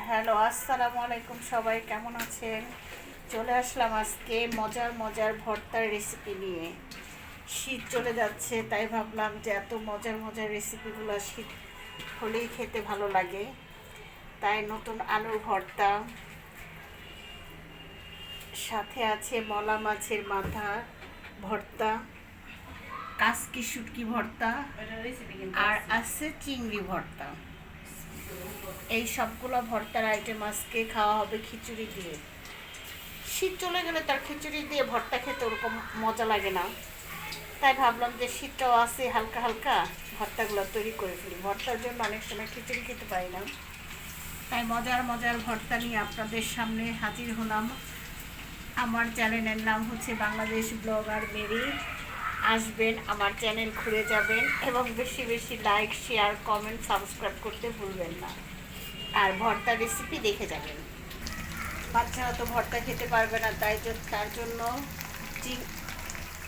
Hello, আসসালামু আলাইকুম। সবাই কেমন আছেন? চলে আসলাম আজকে মজার মজার ভর্তার রেসিপি নিয়ে। শীত চলে যাচ্ছে, তাই ভাবলাম যে এত মজার মজার রেসিপিগুলো শীত হলেই খেতে ভালো লাগে। তাই নতুন আলুর ভর্তা, সাথে আছে মলা মাছের মাথা ভর্তা, কাসকি শুটকি ভর্তা, আর আছে চিংড়ি ভর্তা। এই সবগুলো ভর্তার আইটেম আজকে খাওয়া হবে খিচুড়ি দিয়ে। শীত চলে গেলে তার খিচুড়ি দিয়ে ভর্তা খেতে ওরকম মজা লাগে না, তাই ভাবলাম যে শীতটাও আছে, হালকা হালকা ভর্তাগুলো তৈরি করে ফেলি। ভর্তার জন্য অনেক সময় খিচুড়ি খেতে পারি না, তাই মজার মজার ভর্তা নিয়ে আপনাদের সামনে হাজির হলাম। আমার চ্যানেলের নাম হচ্ছে বাংলাদেশ ব্লগার মেরি। আসবেন, আমার চ্যানেল ঘুরে যাবেন এবং বেশি বেশি লাইক, শেয়ার, কমেন্ট, সাবস্ক্রাইব করতে ভুলবেন না। আর ভর্তার রেসিপি দেখে যাবেন। বাচ্চারা তো ভর্তা খেতে পারবে না, তাই তার জন্য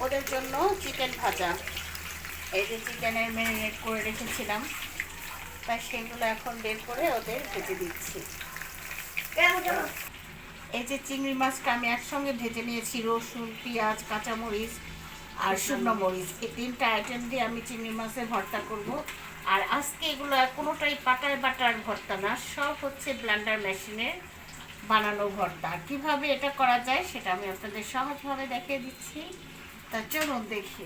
ওদের জন্য চিকেন ভাজা, এই যে চিকেনের ম্যারিনেট করে রেখেছিলাম, তাই সেগুলো এখন বের করে ওদের ভেজে দিচ্ছি। এই যে চিংড়ি মাছটা আমি একসঙ্গে ভেজে নিয়েছি, রসুন, পেঁয়াজ, কাঁচামরিচ আর শুকনো মরিচ, এই তিনটা আইটেম দিয়ে আমি চিংড়ি মাছের ভর্তা করব। আর আজকে এগুলো কোনোটাই পাটায় বাটার ভর্তা না, সব হচ্ছে ব্লেন্ডার মেশিনে বানানো ভর্তা। কিভাবে এটা করা যায় সেটা আমি আপনাদের সহজভাবে দেখিয়ে দিচ্ছি। তা চলুন দেখি।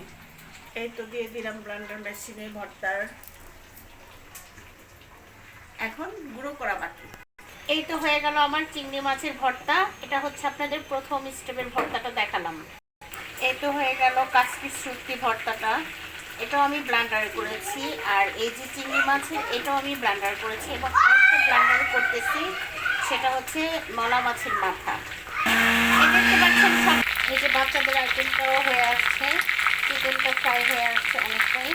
এই তো দিয়ে দিলাম ব্লেন্ডার মেশিনে ভর্তার, এখন গুঁড়ো করা বাকি। এই তো হয়ে গেল আমার চিংড়ি মাছের ভর্তা। এটা হচ্ছে আপনাদের প্রথম স্টেপের ভর্তাটা দেখালাম। এই তো হয়ে গেল কাসকি শুটকি ভর্তাটা, এটাও আমি ব্লেন্ডারে করেছি। আর এই যে চিংড়ি মাছের, এটাও আমি ব্লেন্ডার করেছি এবং আরেকটা ব্লেন্ডারে করতেছি, সেটা হচ্ছে মলা মাছের মাথা। এই দেখতে পাচ্ছেন সব, এই যে বাচ্চাদের আইটেমটাও হয়ে আসছে, চিকেনটা ফ্রাই হয়ে আসছে অনেকটাই।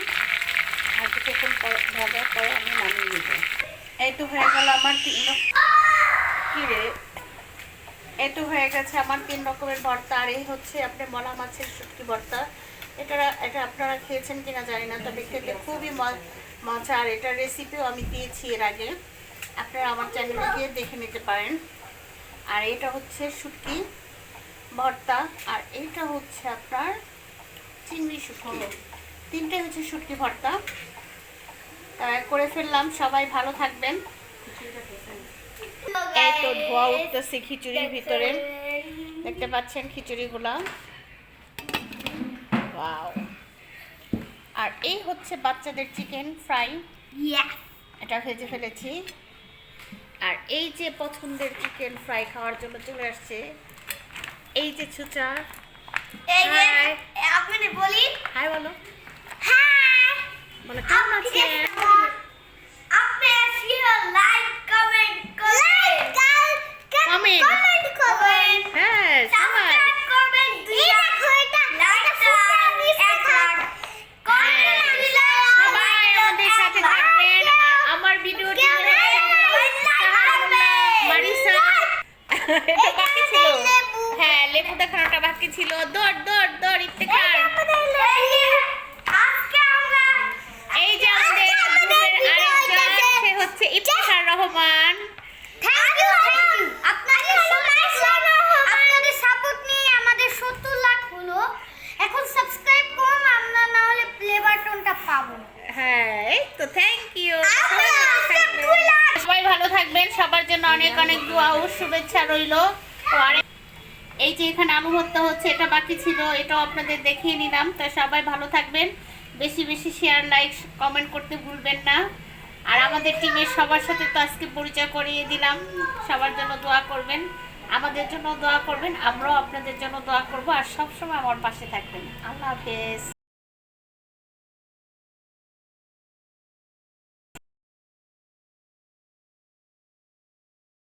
আর কিছুক্ষণ ভাজার পরে আমি নামিয়ে নেব। এই তো হয়ে গেল আমার এই তো হয়ে গেছে আমার 3 রকমের ভর্তা। আর এই হচ্ছে আপনার মলা মাছের শুটকি ভর্তা। এটা আপনারা খেয়েছেন কিনা জানি না, তবে খেতে খুবই মজা। আর এটার রেসিপিও আমি দিয়েছি এর আগে, আপনারা আমার চ্যানেলে গিয়ে দেখে নিতে পারেন। আর এটা হচ্ছে শুটকি ভর্তা, আর এইটা হচ্ছে আপনার চিংড়ি শুটকি। তিনটাই হচ্ছে শুটকি ভর্তা করে ফেললাম। সবাই ভালো থাকবেন। এই তো ধোয়া উঠতেছে খিচুড়ির ভিতরে, দেখতে পাচ্ছেন খিচুড়িগুলা। ওয়াও! আর এই হচ্ছে বাচ্চাদের চিকেন ফ্রাই, এটা ভেজে ফেলেছি। আর এই যে পছন্দের চিকেন ফ্রাই খাওয়ার জন্য চলে আসছে এই যে ছুচা। আপনাদের বলি হাই বলো, হাই বলো কেমন আছেন? আপনারা শেয়ার, লাইক, কমেন্ট করবেন, কমেন্ট করবেন, হ্যাঁ সবাই সাবস্ক্রাইব করবেন। এই দেখো এটা সবাই আমাদের সাথে থাকবেন। আর আমার ভিডিওটি মারিসা, এটা বাকি ছিল, হ্যাঁ লেবু দেখানোটা বাকি ছিল। দৌড় দৌড় দৌড় ইফতেখার। এই যে আমাদের গ্রুপের আরেকজন, সে হচ্ছে ইফতেখার রহমান। আপনাদের সাপোর্ট নিয়ে আমাদের 70 লাখ হলো। এখন সাবস্ক্রাইব করুন, আমরা না হলে প্লে বাটনটা পাবো। হ্যাঁ এই তো, থ্যাংক ইউ। সবাই ভালো থাকবেন, সবার জন্য অনেক অনেক দোয়া ও শুভেচ্ছা রইল। আর এই যে এখানে আলু ভর্তা হচ্ছে, এটা বাকি ছিল, এটাও আপনাদের দেখিয়ে নিলাম। তো সবাই ভালো থাকবেন, বেশি বেশি শেয়ার, লাইক, কমেন্ট করতে ভুলবেন না। আর আমাদের টিমের সবার সাথে তো আজকে পরিচয় করিয়ে দিলাম। সবার জন্য দোয়া করবেন, আমাদের জন্য দোয়া করবেন, আমরাও আপনাদের জন্য দোয়া করব। আর সবসময় আমার পাশে থাকবেন। আল্লাহ হাফেজ।